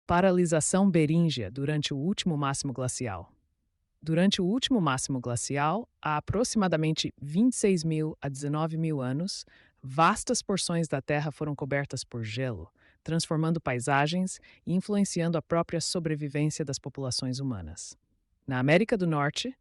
Paralisação beríngia durante o último máximo glacial. Durante o último máximo glacial, há aproximadamente 26.000 a 19.000 anos, vastas porções da Terra foram cobertas por gelo, transformando paisagens e influenciando a própria sobrevivência das populações humanas. Na América do Norte,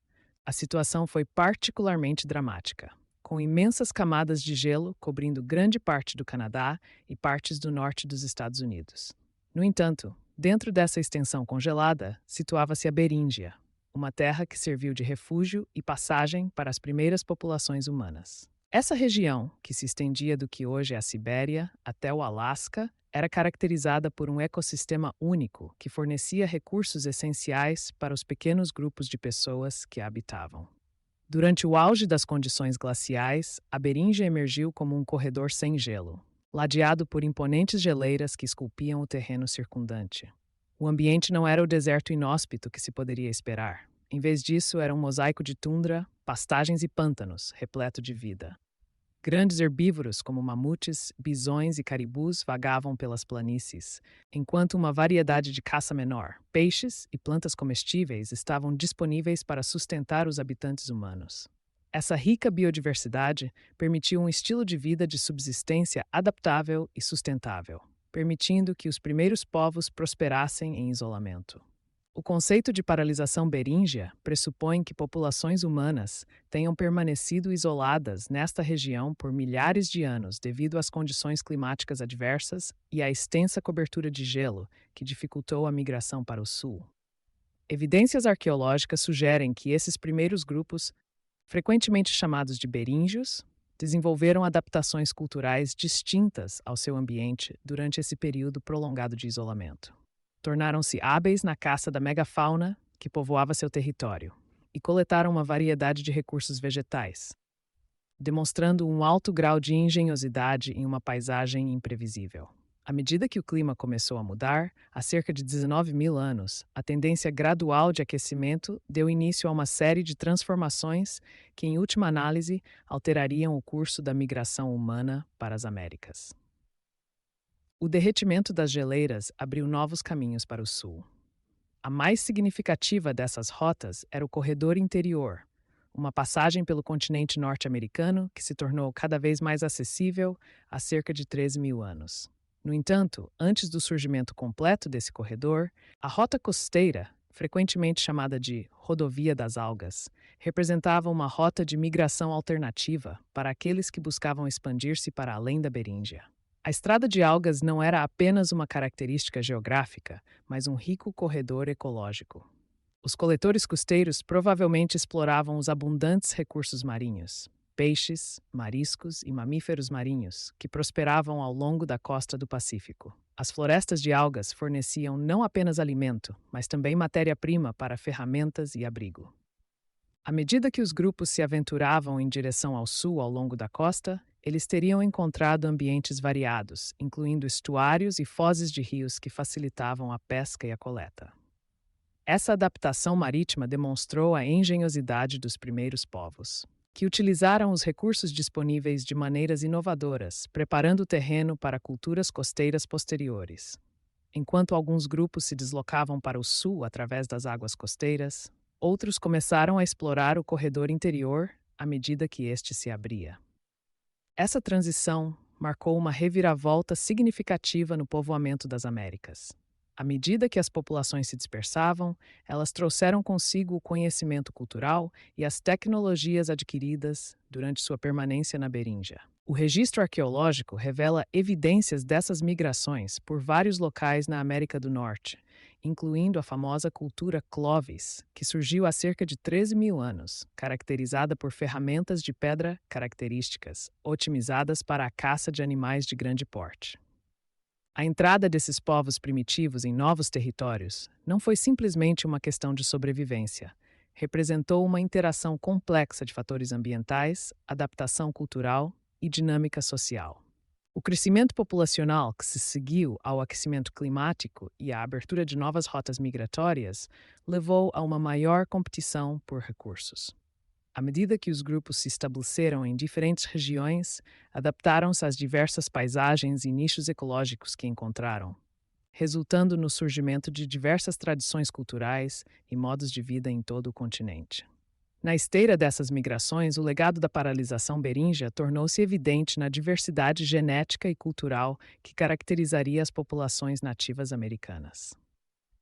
a situação foi particularmente dramática, com imensas camadas de gelo cobrindo grande parte do Canadá e partes do norte dos Estados Unidos. No entanto, dentro dessa extensão congelada, situava-se a Beríngia, uma terra que serviu de refúgio e passagem para as primeiras populações humanas. Essa região, que se estendia do que hoje é a Sibéria até o Alasca, era caracterizada por um ecossistema único que fornecia recursos essenciais para os pequenos grupos de pessoas que a habitavam. Durante o auge das condições glaciais, a Beríngia emergiu como um corredor sem gelo, ladeado por imponentes geleiras que esculpiam o terreno circundante. O ambiente não era o deserto inóspito que se poderia esperar. Em vez disso, era um mosaico de tundra, pastagens e pântanos, repleto de vida. Grandes herbívoros como mamutes, bisões e caribus vagavam pelas planícies, enquanto uma variedade de caça menor, peixes e plantas comestíveis estavam disponíveis para sustentar os habitantes humanos. Essa rica biodiversidade permitiu um estilo de vida de subsistência adaptável e sustentável, permitindo que os primeiros povos prosperassem em isolamento. O conceito de paralisação beríngia pressupõe que populações humanas tenham permanecido isoladas nesta região por milhares de anos devido às condições climáticas adversas e à extensa cobertura de gelo que dificultou a migração para o sul. Evidências arqueológicas sugerem que esses primeiros grupos, frequentemente chamados de beríngios, desenvolveram adaptações culturais distintas ao seu ambiente durante esse período prolongado de isolamento. Tornaram-se hábeis na caça da megafauna que povoava seu território e coletaram uma variedade de recursos vegetais, demonstrando um alto grau de engenhosidade em uma paisagem imprevisível. À medida que o clima começou a mudar, há cerca de 19.000 anos, a tendência gradual de aquecimento deu início a uma série de transformações que, em última análise, alterariam o curso da migração humana para as Américas. O derretimento das geleiras abriu novos caminhos para o sul. A mais significativa dessas rotas era o corredor interior, uma passagem pelo continente norte-americano que se tornou cada vez mais acessível há cerca de 13.000 anos. No entanto, antes do surgimento completo desse corredor, a rota costeira, frequentemente chamada de Rodovia das Algas, representava uma rota de migração alternativa para aqueles que buscavam expandir-se para além da Beríngia. A estrada de algas não era apenas uma característica geográfica, mas um rico corredor ecológico. Os coletores costeiros provavelmente exploravam os abundantes recursos marinhos, peixes, mariscos e mamíferos marinhos, que prosperavam ao longo da costa do Pacífico. As florestas de algas forneciam não apenas alimento, mas também matéria-prima para ferramentas e abrigo. À medida que os grupos se aventuravam em direção ao sul ao longo da costa, eles teriam encontrado ambientes variados, incluindo estuários e fozes de rios que facilitavam a pesca e a coleta. Essa adaptação marítima demonstrou a engenhosidade dos primeiros povos, que utilizaram os recursos disponíveis de maneiras inovadoras, preparando o terreno para culturas costeiras posteriores. Enquanto alguns grupos se deslocavam para o sul através das águas costeiras, outros começaram a explorar o corredor interior à medida que este se abria. Essa transição marcou uma reviravolta significativa no povoamento das Américas. À medida que as populações se dispersavam, elas trouxeram consigo o conhecimento cultural e as tecnologias adquiridas durante sua permanência na Beríngia. O registro arqueológico revela evidências dessas migrações por vários locais na América do Norte, incluindo a famosa cultura Clovis, que surgiu há cerca de 13.000 anos, caracterizada por ferramentas de pedra características, otimizadas para a caça de animais de grande porte. A entrada desses povos primitivos em novos territórios não foi simplesmente uma questão de sobrevivência. Representou uma interação complexa de fatores ambientais, adaptação cultural e dinâmica social. O crescimento populacional que se seguiu ao aquecimento climático e à abertura de novas rotas migratórias levou a uma maior competição por recursos. À medida que os grupos se estabeleceram em diferentes regiões, adaptaram-se às diversas paisagens e nichos ecológicos que encontraram, resultando no surgimento de diversas tradições culturais e modos de vida em todo o continente. Na esteira dessas migrações, o legado da paralisação beríngia tornou-se evidente na diversidade genética e cultural que caracterizaria as populações nativas americanas.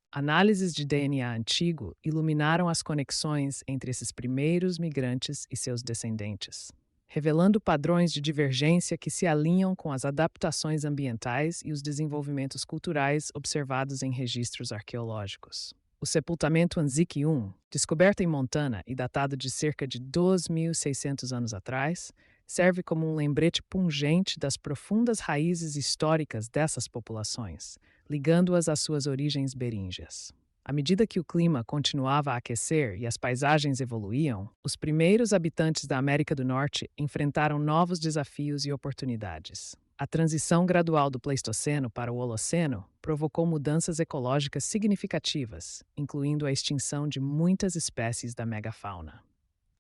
Análises de DNA antigo iluminaram as conexões entre esses primeiros migrantes e seus descendentes, revelando padrões de divergência que se alinham com as adaptações ambientais e os desenvolvimentos culturais observados em registros arqueológicos. O sepultamento Anzique-1, descoberto em Montana e datado de cerca de 2.600 anos atrás, serve como um lembrete pungente das profundas raízes históricas dessas populações, ligando-as às suas origens beríngeas. À medida que o clima continuava a aquecer e as paisagens evoluíam, os primeiros habitantes da América do Norte enfrentaram novos desafios e oportunidades. A transição gradual do Pleistoceno para o Holoceno provocou mudanças ecológicas significativas, incluindo a extinção de muitas espécies da megafauna.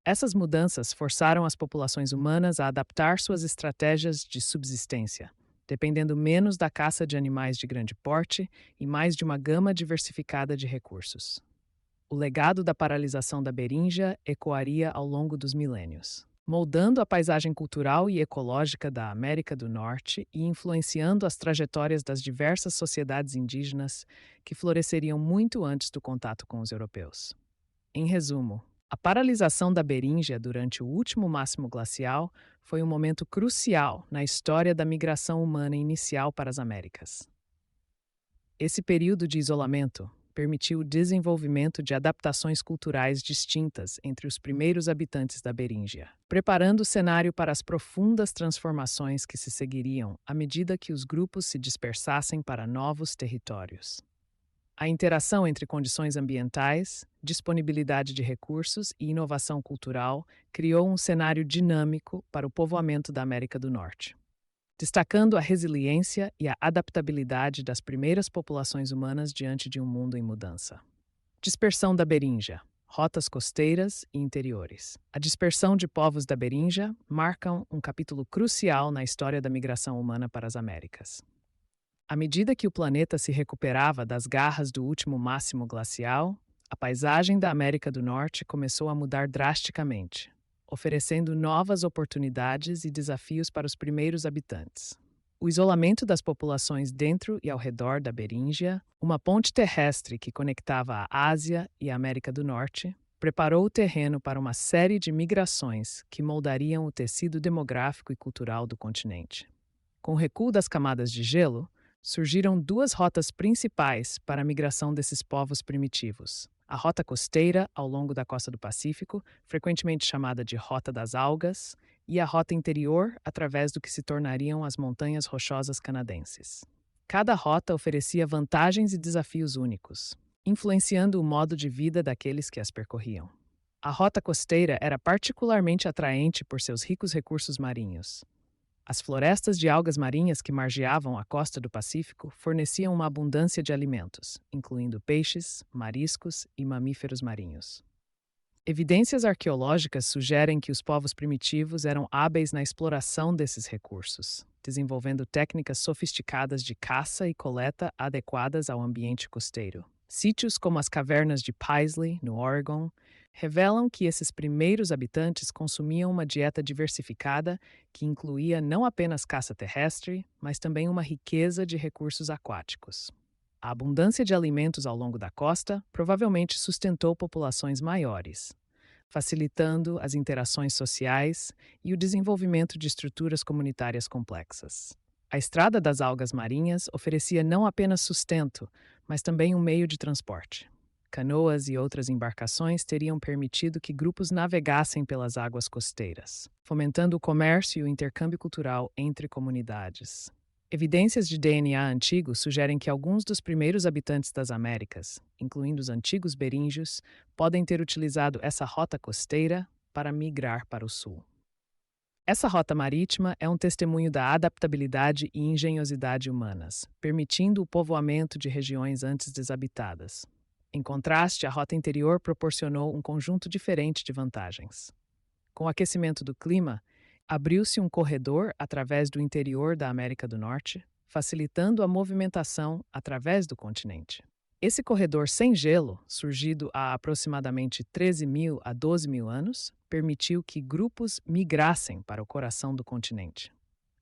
Essas mudanças forçaram as populações humanas a adaptar suas estratégias de subsistência, dependendo menos da caça de animais de grande porte e mais de uma gama diversificada de recursos. O legado da paralisação da beríngia ecoaria ao longo dos milênios, moldando a paisagem cultural e ecológica da América do Norte e influenciando as trajetórias das diversas sociedades indígenas que floresceriam muito antes do contato com os europeus. Em resumo, a paralisação da beríngia durante o último máximo glacial foi um momento crucial na história da migração humana inicial para as Américas. Esse período de isolamento permitiu o desenvolvimento de adaptações culturais distintas entre os primeiros habitantes da Beríngia, preparando o cenário para as profundas transformações que se seguiriam à medida que os grupos se dispersassem para novos territórios. A interação entre condições ambientais, disponibilidade de recursos e inovação cultural criou um cenário dinâmico para o povoamento da América do Norte, destacando a resiliência e a adaptabilidade das primeiras populações humanas diante de um mundo em mudança. Dispersão da Beríngia, rotas costeiras e interiores. A dispersão de povos da Beríngia marcam um capítulo crucial na história da migração humana para as Américas. À medida que o planeta se recuperava das garras do último máximo glacial, a paisagem da América do Norte começou a mudar drasticamente, oferecendo novas oportunidades e desafios para os primeiros habitantes. O isolamento das populações dentro e ao redor da Beríngia, uma ponte terrestre que conectava a Ásia e a América do Norte, preparou o terreno para uma série de migrações que moldariam o tecido demográfico e cultural do continente. Com o recuo das camadas de gelo, surgiram duas rotas principais para a migração desses povos primitivos. A rota costeira, ao longo da costa do Pacífico, frequentemente chamada de Rota das Algas, e a rota interior, através do que se tornariam as Montanhas Rochosas Canadenses. Cada rota oferecia vantagens e desafios únicos, influenciando o modo de vida daqueles que as percorriam. A rota costeira era particularmente atraente por seus ricos recursos marinhos. As florestas de algas marinhas que margeavam a costa do Pacífico forneciam uma abundância de alimentos, incluindo peixes, mariscos e mamíferos marinhos. Evidências arqueológicas sugerem que os povos primitivos eram hábeis na exploração desses recursos, desenvolvendo técnicas sofisticadas de caça e coleta adequadas ao ambiente costeiro. Sítios como as cavernas de Paisley, no Oregon, revelam que esses primeiros habitantes consumiam uma dieta diversificada que incluía não apenas caça terrestre, mas também uma riqueza de recursos aquáticos. A abundância de alimentos ao longo da costa provavelmente sustentou populações maiores, facilitando as interações sociais e o desenvolvimento de estruturas comunitárias complexas. A estrada das algas marinhas oferecia não apenas sustento, mas também um meio de transporte. Canoas e outras embarcações teriam permitido que grupos navegassem pelas águas costeiras, fomentando o comércio e o intercâmbio cultural entre comunidades. Evidências de DNA antigo sugerem que alguns dos primeiros habitantes das Américas, incluindo os antigos beríngios, podem ter utilizado essa rota costeira para migrar para o sul. Essa rota marítima é um testemunho da adaptabilidade e engenhosidade humanas, permitindo o povoamento de regiões antes desabitadas. Em contraste, a rota interior proporcionou um conjunto diferente de vantagens. Com o aquecimento do clima, abriu-se um corredor através do interior da América do Norte, facilitando a movimentação através do continente. Esse corredor sem gelo, surgido há aproximadamente 13.000 a 12.000 anos, permitiu que grupos migrassem para o coração do continente.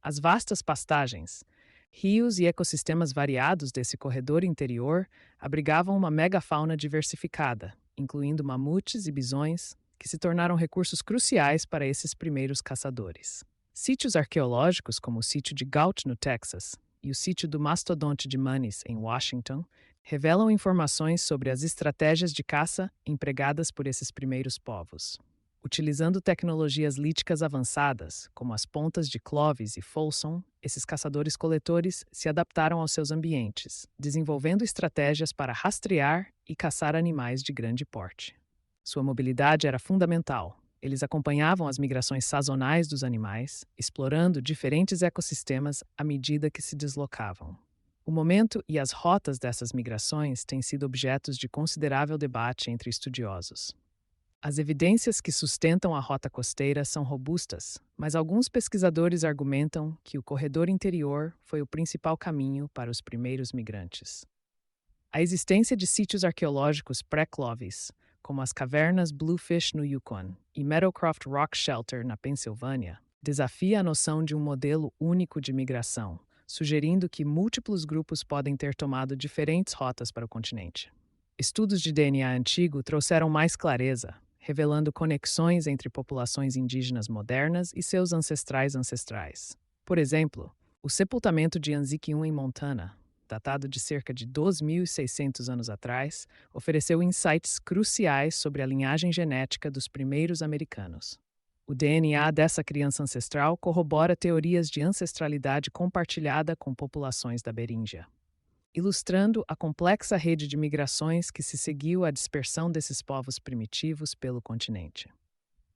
As vastas pastagens, rios e ecossistemas variados desse corredor interior abrigavam uma megafauna diversificada, incluindo mamutes e bisões, que se tornaram recursos cruciais para esses primeiros caçadores. Sítios arqueológicos, como o sítio de Gaut, no Texas, e o sítio do mastodonte de Manis, em Washington, revelam informações sobre as estratégias de caça empregadas por esses primeiros povos. Utilizando tecnologias líticas avançadas, como as pontas de Clovis e Folsom, esses caçadores-coletores se adaptaram aos seus ambientes, desenvolvendo estratégias para rastrear e caçar animais de grande porte. Sua mobilidade era fundamental. Eles acompanhavam as migrações sazonais dos animais, explorando diferentes ecossistemas à medida que se deslocavam. O momento e as rotas dessas migrações têm sido objetos de considerável debate entre estudiosos. As evidências que sustentam a rota costeira são robustas, mas alguns pesquisadores argumentam que o corredor interior foi o principal caminho para os primeiros migrantes. A existência de sítios arqueológicos pré-Clovis, como as cavernas Bluefish no Yukon e Meadowcroft Rock Shelter na Pensilvânia, desafia a noção de um modelo único de migração, sugerindo que múltiplos grupos podem ter tomado diferentes rotas para o continente. Estudos de DNA antigo trouxeram mais clareza, revelando conexões entre populações indígenas modernas e seus ancestrais. Por exemplo, o sepultamento de Anzique-1 em Montana, datado de cerca de 2.600 anos atrás, ofereceu insights cruciais sobre a linhagem genética dos primeiros americanos. O DNA dessa criança ancestral corrobora teorias de ancestralidade compartilhada com populações da Beríngia, ilustrando a complexa rede de migrações que se seguiu à dispersão desses povos primitivos pelo continente.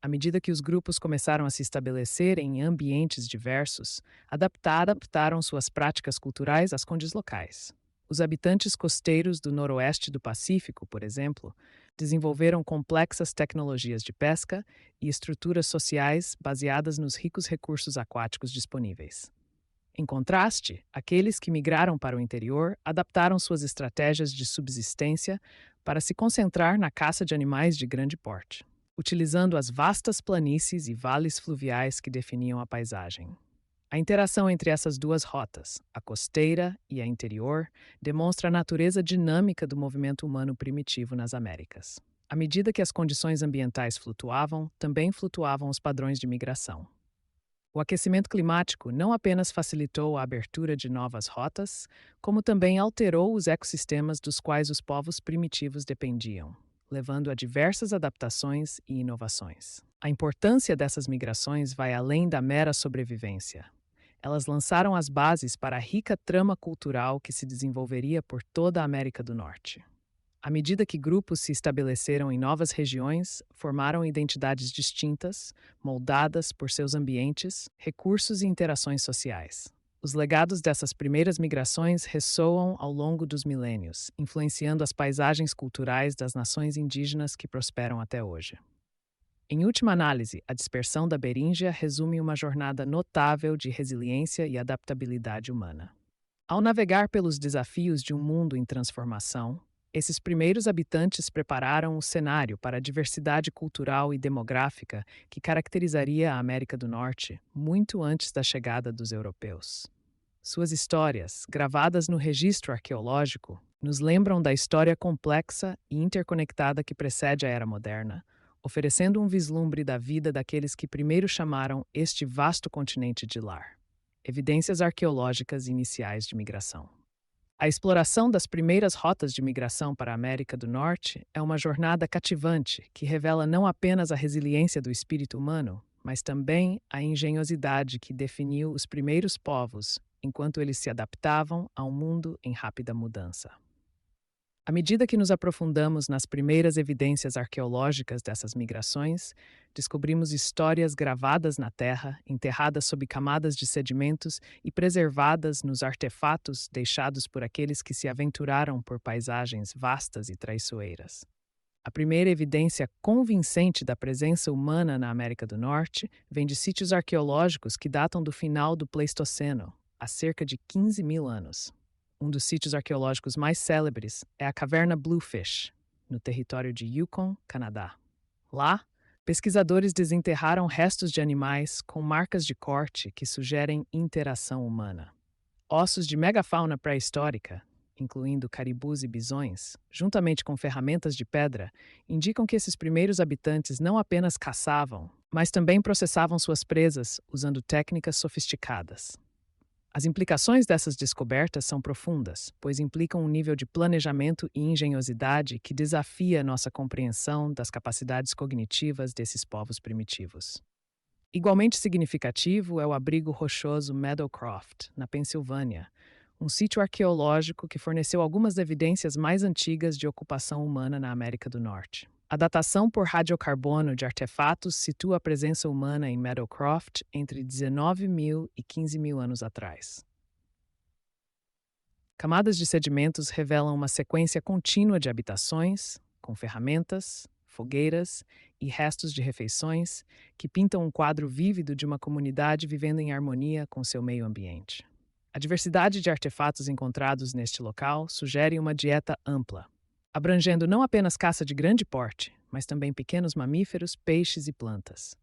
À medida que os grupos começaram a se estabelecer em ambientes diversos, adaptaram suas práticas culturais às condições locais. Os habitantes costeiros do noroeste do Pacífico, por exemplo, desenvolveram complexas tecnologias de pesca e estruturas sociais baseadas nos ricos recursos aquáticos disponíveis. Em contraste, aqueles que migraram para o interior adaptaram suas estratégias de subsistência para se concentrar na caça de animais de grande porte, utilizando as vastas planícies e vales fluviais que definiam a paisagem. A interação entre essas duas rotas, a costeira e a interior, demonstra a natureza dinâmica do movimento humano primitivo nas Américas. À medida que as condições ambientais flutuavam, também flutuavam os padrões de migração. O aquecimento climático não apenas facilitou a abertura de novas rotas, como também alterou os ecossistemas dos quais os povos primitivos dependiam, levando a diversas adaptações e inovações. A importância dessas migrações vai além da mera sobrevivência. Elas lançaram as bases para a rica trama cultural que se desenvolveria por toda a América do Norte. À medida que grupos se estabeleceram em novas regiões, formaram identidades distintas, moldadas por seus ambientes, recursos e interações sociais. Os legados dessas primeiras migrações ressoam ao longo dos milênios, influenciando as paisagens culturais das nações indígenas que prosperam até hoje. Em última análise, a dispersão da Beríngia resume uma jornada notável de resiliência e adaptabilidade humana. Ao navegar pelos desafios de um mundo em transformação, esses primeiros habitantes prepararam o cenário para a diversidade cultural e demográfica que caracterizaria a América do Norte muito antes da chegada dos europeus. Suas histórias, gravadas no registro arqueológico, nos lembram da história complexa e interconectada que precede a Era Moderna, oferecendo um vislumbre da vida daqueles que primeiro chamaram este vasto continente de lar. Evidências arqueológicas iniciais de migração. A exploração das primeiras rotas de migração para a América do Norte é uma jornada cativante que revela não apenas a resiliência do espírito humano, mas também a engenhosidade que definiu os primeiros povos enquanto eles se adaptavam a um mundo em rápida mudança. À medida que nos aprofundamos nas primeiras evidências arqueológicas dessas migrações, descobrimos histórias gravadas na terra, enterradas sob camadas de sedimentos e preservadas nos artefatos deixados por aqueles que se aventuraram por paisagens vastas e traiçoeiras. A primeira evidência convincente da presença humana na América do Norte vem de sítios arqueológicos que datam do final do Pleistoceno, há cerca de 15 mil anos. Um dos sítios arqueológicos mais célebres é a Caverna Bluefish, no território de Yukon, Canadá. Lá, pesquisadores desenterraram restos de animais com marcas de corte que sugerem interação humana. Ossos de megafauna pré-histórica, incluindo caribus e bisões, juntamente com ferramentas de pedra, indicam que esses primeiros habitantes não apenas caçavam, mas também processavam suas presas usando técnicas sofisticadas. As implicações dessas descobertas são profundas, pois implicam um nível de planejamento e engenhosidade que desafia nossa compreensão das capacidades cognitivas desses povos primitivos. Igualmente significativo é o abrigo rochoso Meadowcroft, na Pensilvânia, um sítio arqueológico que forneceu algumas evidências mais antigas de ocupação humana na América do Norte. A datação por radiocarbono de artefatos situa a presença humana em Meadowcroft entre 19 mil e 15 mil anos atrás. Camadas de sedimentos revelam uma sequência contínua de habitações, com ferramentas, fogueiras e restos de refeições que pintam um quadro vívido de uma comunidade vivendo em harmonia com seu meio ambiente. A diversidade de artefatos encontrados neste local sugere uma dieta ampla, abrangendo não apenas caça de grande porte, mas também pequenos mamíferos, peixes e plantas.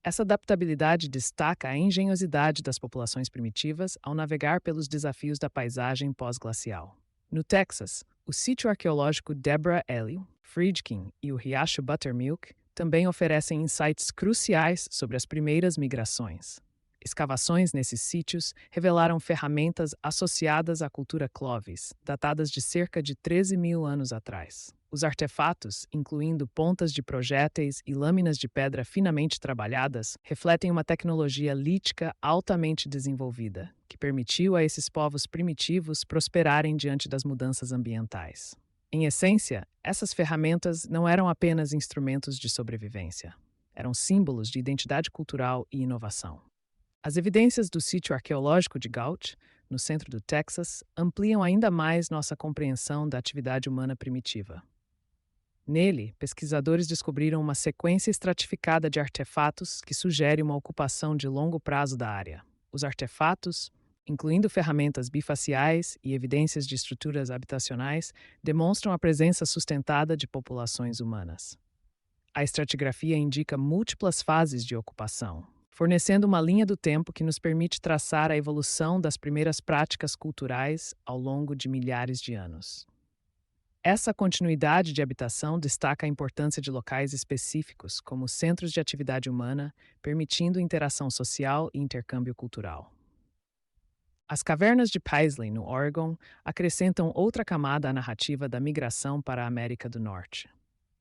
Essa adaptabilidade destaca a engenhosidade das populações primitivas ao navegar pelos desafios da paisagem pós-glacial. No Texas, o sítio arqueológico Deborah Ely, Friedkin e o riacho Buttermilk também oferecem insights cruciais sobre as primeiras migrações. Escavações nesses sítios revelaram ferramentas associadas à cultura Clovis, datadas de cerca de 13 mil anos atrás. Os artefatos, incluindo pontas de projéteis e lâminas de pedra finamente trabalhadas, refletem uma tecnologia lítica altamente desenvolvida, que permitiu a esses povos primitivos prosperarem diante das mudanças ambientais. Em essência, essas ferramentas não eram apenas instrumentos de sobrevivência. Eram símbolos de identidade cultural e inovação. As evidências do sítio arqueológico de Gauch, no centro do Texas, ampliam ainda mais nossa compreensão da atividade humana primitiva. Nele, pesquisadores descobriram uma sequência estratificada de artefatos que sugere uma ocupação de longo prazo da área. Os artefatos, incluindo ferramentas bifaciais e evidências de estruturas habitacionais, demonstram a presença sustentada de populações humanas. A estratigrafia indica múltiplas fases de ocupação, fornecendo uma linha do tempo que nos permite traçar a evolução das primeiras práticas culturais ao longo de milhares de anos. Essa continuidade de habitação destaca a importância de locais específicos, como centros de atividade humana, permitindo interação social e intercâmbio cultural. As cavernas de Paisley, no Oregon, acrescentam outra camada à narrativa da migração para a América do Norte.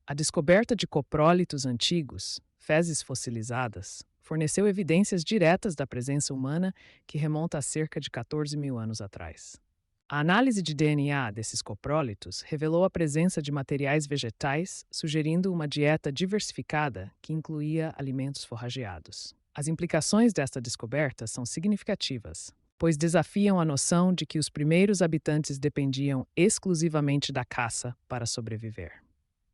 A descoberta de coprólitos antigos, fezes fossilizadas, forneceu evidências diretas da presença humana que remonta a cerca de 14 mil anos atrás. A análise de DNA desses coprólitos revelou a presença de materiais vegetais, sugerindo uma dieta diversificada que incluía alimentos forrageados. As implicações desta descoberta são significativas, pois desafiam a noção de que os primeiros habitantes dependiam exclusivamente da caça para sobreviver.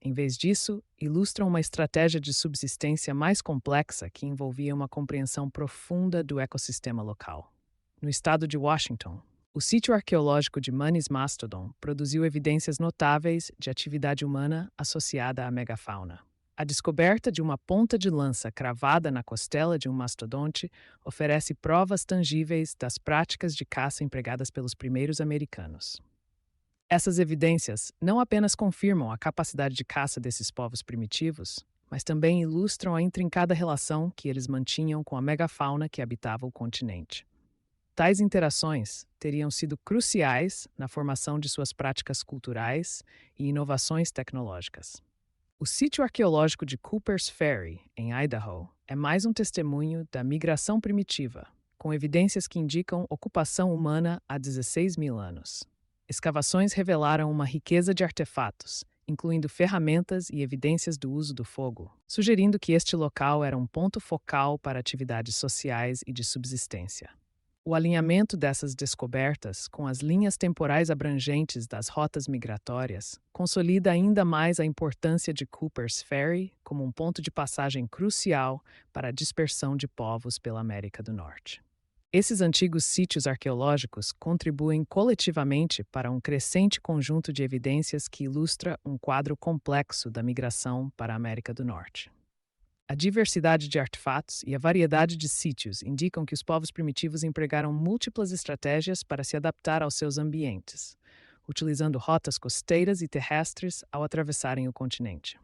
Em vez disso, ilustram uma estratégia de subsistência mais complexa que envolvia uma compreensão profunda do ecossistema local. No estado de Washington, o sítio arqueológico de Mannes Mastodon produziu evidências notáveis de atividade humana associada à megafauna. A descoberta de uma ponta de lança cravada na costela de um mastodonte oferece provas tangíveis das práticas de caça empregadas pelos primeiros americanos. Essas evidências não apenas confirmam a capacidade de caça desses povos primitivos, mas também ilustram a intrincada relação que eles mantinham com a megafauna que habitava o continente. Tais interações teriam sido cruciais na formação de suas práticas culturais e inovações tecnológicas. O sítio arqueológico de Cooper's Ferry, em Idaho, é mais um testemunho da migração primitiva, com evidências que indicam ocupação humana há 16 mil anos. Escavações revelaram uma riqueza de artefatos, incluindo ferramentas e evidências do uso do fogo, sugerindo que este local era um ponto focal para atividades sociais e de subsistência. O alinhamento dessas descobertas com as linhas temporais abrangentes das rotas migratórias consolida ainda mais a importância de Cooper's Ferry como um ponto de passagem crucial para a dispersão de povos pela América do Norte. Esses antigos sítios arqueológicos contribuem coletivamente para um crescente conjunto de evidências que ilustra um quadro complexo da migração para a América do Norte. A diversidade de artefatos e a variedade de sítios indicam que os povos primitivos empregaram múltiplas estratégias para se adaptar aos seus ambientes, utilizando rotas costeiras e terrestres ao atravessarem o continente.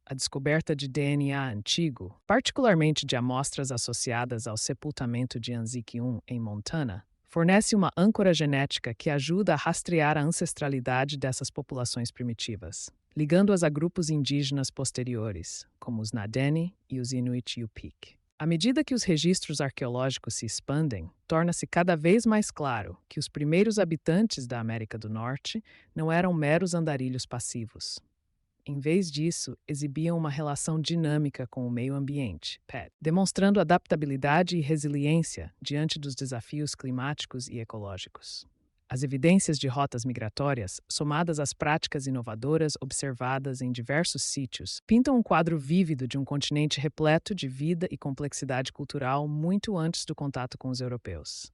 A descoberta de DNA antigo, particularmente de amostras associadas ao sepultamento de Anzique I em Montana, fornece uma âncora genética que ajuda a rastrear a ancestralidade dessas populações primitivas, ligando-as a grupos indígenas posteriores, como os Na-Dene e os Inuit Yupik. À medida que os registros arqueológicos se expandem, torna-se cada vez mais claro que os primeiros habitantes da América do Norte não eram meros andarilhos passivos. Em vez disso, exibiam uma relação dinâmica com o meio ambiente, PET, demonstrando adaptabilidade e resiliência diante dos desafios climáticos e ecológicos. As evidências de rotas migratórias, somadas às práticas inovadoras observadas em diversos sítios, pintam um quadro vívido de um continente repleto de vida e complexidade cultural muito antes do contato com os europeus.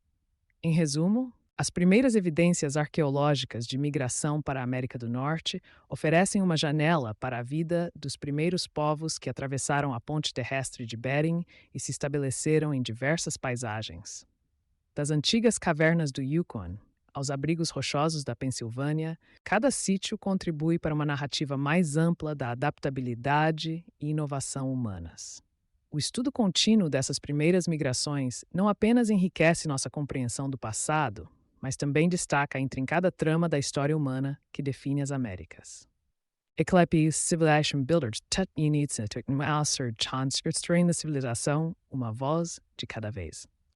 Em resumo, as primeiras evidências arqueológicas de migração para a América do Norte oferecem uma janela para a vida dos primeiros povos que atravessaram a ponte terrestre de Bering e se estabeleceram em diversas paisagens. Das antigas cavernas do Yukon aos abrigos rochosos da Pensilvânia, cada sítio contribui para uma narrativa mais ampla da adaptabilidade e inovação humanas. O estudo contínuo dessas primeiras migrações não apenas enriquece nossa compreensão do passado, mas também destaca a intrincada trama da história humana que define as Américas. Eclepi Civilization Builders Tut Units da civilização, uma voz de cada vez.